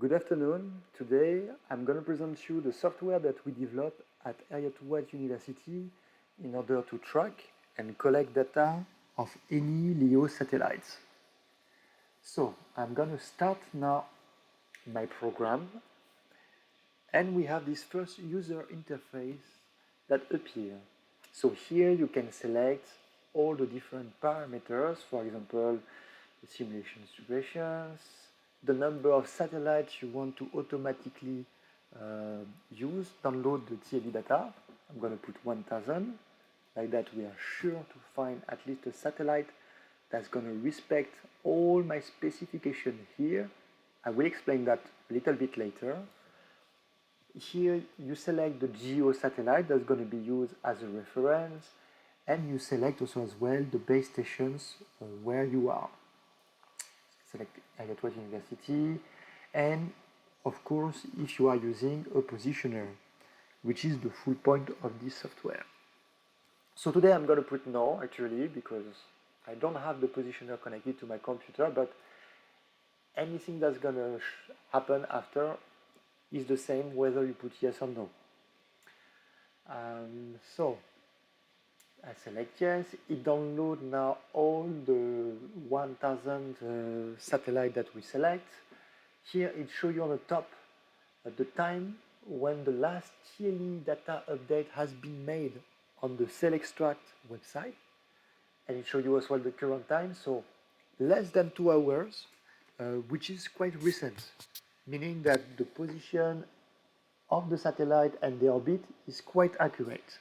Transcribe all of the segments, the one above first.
Good afternoon. Today I'm going to present you the software that we developed at Heriot-Watt University in order to track and collect data of any LEO satellites. So I'm going to start now my program, and we have this first user interface that appears. So here you can select all the different parameters, for example, the simulation situations, the number of satellites you want to automatically download the TLE data. I'm going to put 1000. Like that we are sure to find at least a satellite that's going to respect all my specification here. I will explain that a little bit later. Here you select the geo satellite that's going to be used as a reference, and you select also as well the base stations where you are. Select Heriot-Watt University, and of course if you are using a positioner, which is the full point of this software. So today I'm going to put no actually because I don't have the positioner connected to my computer, but anything that's going to happen after is the same whether you put yes or no. So I select yes, it downloads now all the 1000 satellites that we select. Here it shows you on the top at the time when the last TLE data update has been made on the SelectStract website, and it shows you as well the current time, so less than 2 hours, which is quite recent, meaning that the position of the satellite and the orbit is quite accurate.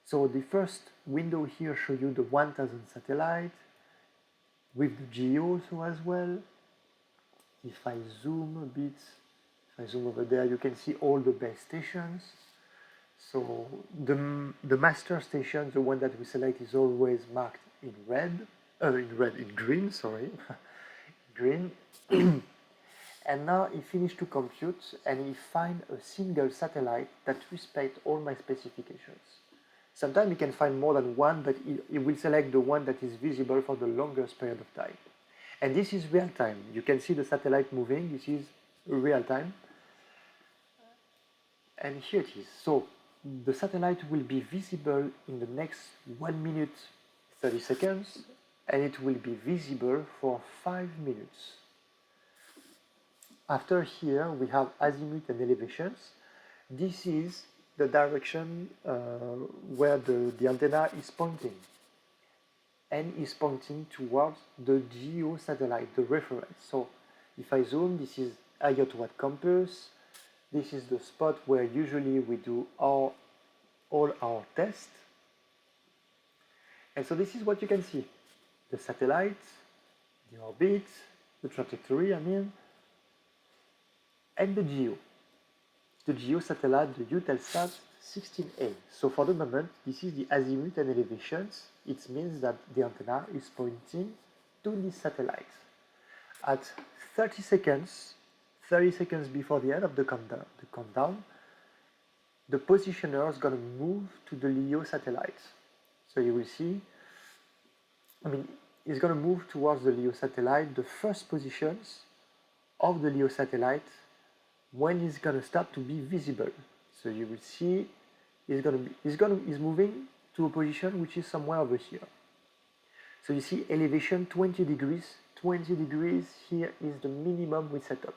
So the first window here shows you the 1000 satellite with the geo as well. If I zoom a bit, if I zoom over there, you can see all the base stations. So the master station, the one that we select, is always marked in green, sorry, green. And now he finished to compute, and he find a single satellite that respects all my specifications. Sometimes you can find more than one, but it will select the one that is visible for the longest period of time. And this is real time. You can see the satellite moving. This is real time. And here it is. So the satellite will be visible in the next 1 minute 30 seconds, and it will be visible for 5 minutes. After here we have azimuth and elevations. This is the direction where the antenna is pointing, and is pointing towards the geo satellite, the reference. So if I zoom, this is Heriot-Watt campus. This is the spot where usually we do all our tests. And so this is what you can see: the satellite, the orbit, the trajectory, and the geo. The geo satellite, the Eutelsat 16A. So for the moment, this is the azimuth and elevations. It means that the antenna is pointing to this satellite. At 30 seconds before the end of the countdown, the positioner is going to move to the LEO satellite. So you will see, it's going to move towards the LEO satellite, the first positions of the LEO satellite when it's going to start to be visible. So you will see it's moving to a position which is somewhere over here. So you see elevation 20 degrees. 20 degrees here is the minimum we set up.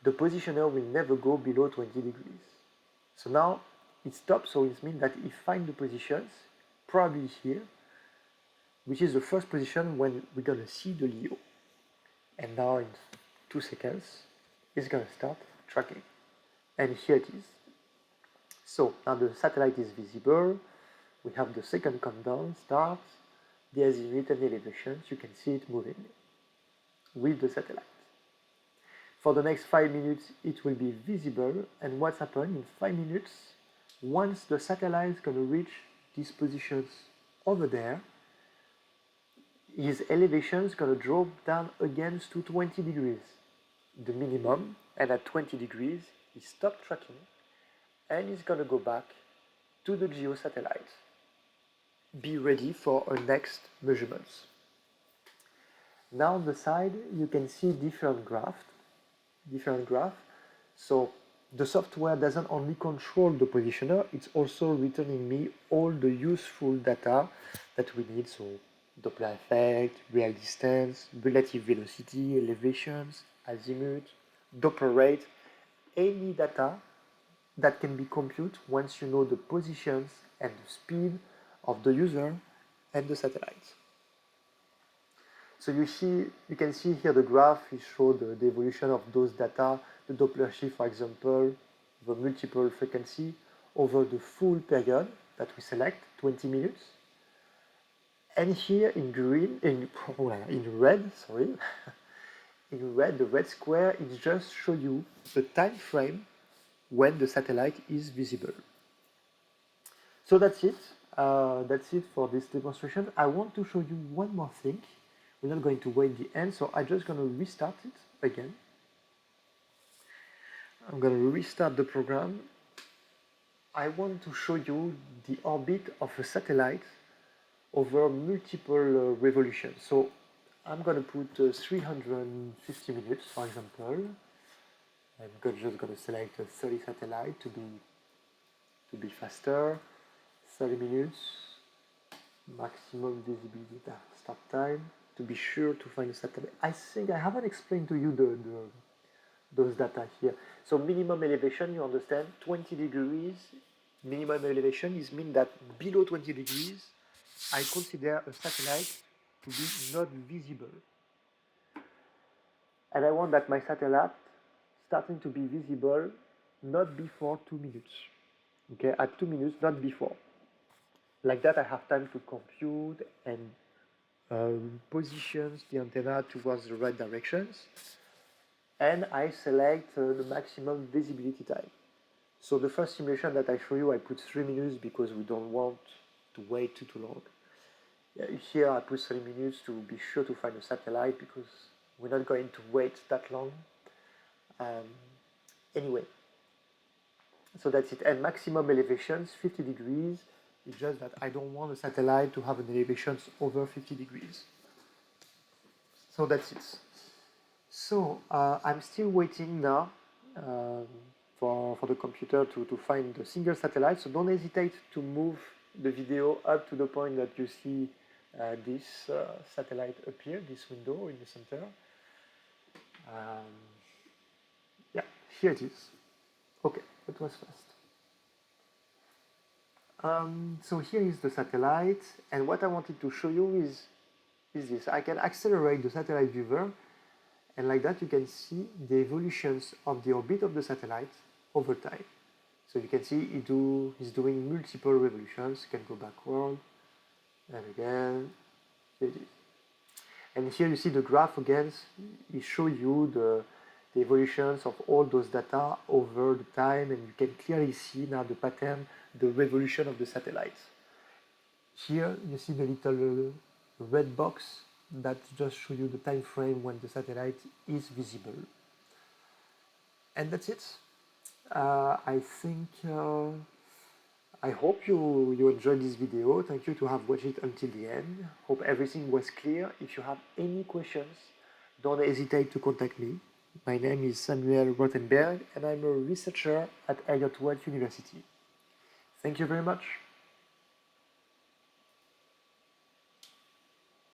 The positioner will never go below 20 degrees. So now it stops, so it means that it finds the positions, probably here, which is the first position when we're going to see the LEO. And now in 2 seconds, it's going to start tracking. And here it is. So now the satellite is visible. We have the second countdown starts. The azimuth and elevations, you can see it moving with the satellite. For the next 5 minutes, it will be visible. And what's happened in 5 minutes, once the satellite is going to reach these positions over there, his elevation is going to drop down again to 20 degrees, the minimum, and at 20 degrees, he stopped tracking, and he's going to go back to the geo satellite. Be ready for our next measurements. Now on the side, you can see different graphs. different graph. So the software doesn't only control the positioner, it's also returning me all the useful data that we need. So Doppler effect, real distance, relative velocity, elevations, azimuth, Doppler rate, any data that can be computed once you know the positions and the speed of the user and the satellites. So you can see here the graph, it shows the evolution of those data, the Doppler shift, for example, the multiple frequency over the full period that we select, 20 minutes. And here in green, in red, sorry, in red, the red square, it just shows you the time frame when the satellite is visible. So that's it. That's it for this demonstration. I want to show you one more thing. We're not going to wait the end, so I'm just going to restart it again. I'm going to restart the program. I want to show you the orbit of a satellite over multiple revolutions. So I'm going to put 350 minutes, for example. I'm just going to select 30 satellite to be faster. 30 minutes, maximum visibility start time, to be sure to find a satellite. I think I haven't explained to you those data here. So minimum elevation, you understand, 20 degrees. Minimum elevation is mean that below 20 degrees, I consider a satellite to be not visible. And I want that my satellite starting to be visible not before 2 minutes. Okay, at 2 minutes, not before. Like that, I have time to compute and positions the antenna towards the right directions. And I select the maximum visibility time. So the first simulation that I show you, I put 3 minutes because we don't want to wait too long. Here I put 3 minutes to be sure to find a satellite because we're not going to wait that long. Anyway, so that's it. And maximum elevations, 50 degrees. It's just that I don't want a satellite to have an elevation over 50 degrees. So that's it. So I'm still waiting now for the computer to find the single satellite. So don't hesitate to move the video up to the point that you see this satellite appear, this window in the center. Yeah, here it is. Okay, that was fast. So here is the satellite, and what I wanted to show you is this. I can accelerate the satellite viewer, and like that you can see the evolutions of the orbit of the satellite over time. So you can see he's doing multiple revolutions. You can go backward, and again, here it is. And here you see the graph again. It shows you the evolutions of all those data over the time, and you can clearly see now the pattern, the revolution of the satellites. Here you see the little red box that just shows you the time frame when the satellite is visible. And that's it. I think I hope you enjoyed this video. Thank you to have watched it until the end. Hope everything was clear. If you have any questions, don't hesitate to contact me. My name is Samuel Rothenberg and I'm a researcher at Heriot-Watt University. Thank you very much.